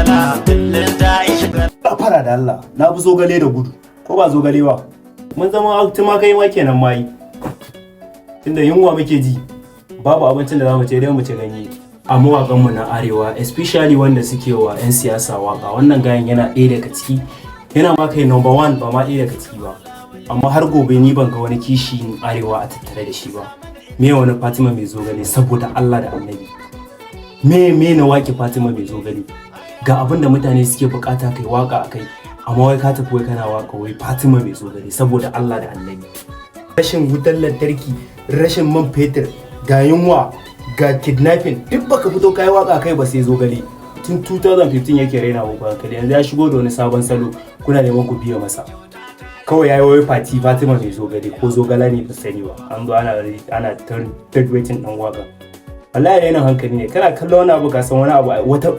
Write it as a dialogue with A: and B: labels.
A: matsala kullum ta shiga.
B: Fara da Allah na fi zogale da gudu ko ba zogale ba mun zama altuma kai ma kenan mai tunda yunwa muke ji babu abincin da zamu ce dai mu ci ganye a mawakan mu na arewa especially wanda suke wa 'yan siyasa waka wannan gayan yana ɗaya daga ciki yana ma kai number 1 ba ma ɗaya daga ciki ba amma har gobe ni ban ga wani kishin arewa a tattare da shi ba me wani Fatima mai zogale saboda Allah da Annabi me na wake Fatima mai zogale ga abin da mutane suke bukata kai waka akai amma wai ka tafi wai kana waka wai Fatima mai zogale saboda Allah da Annabi rashin wutar lantarki rashin man fetur ga yunwa ga kidnapping duk baka fito kai waka kai ba sai zogale tun 2015 yake raina muku hankali yanzu ya shigo da wani sabon salo kuna neman ku biya masa kawai yayi wai Fatima mai zogale ko zogala ne ba sani ba an zo ana third waiting dan waka wallahi yana hankali ne kana kallon wani abu ka san wani abu wata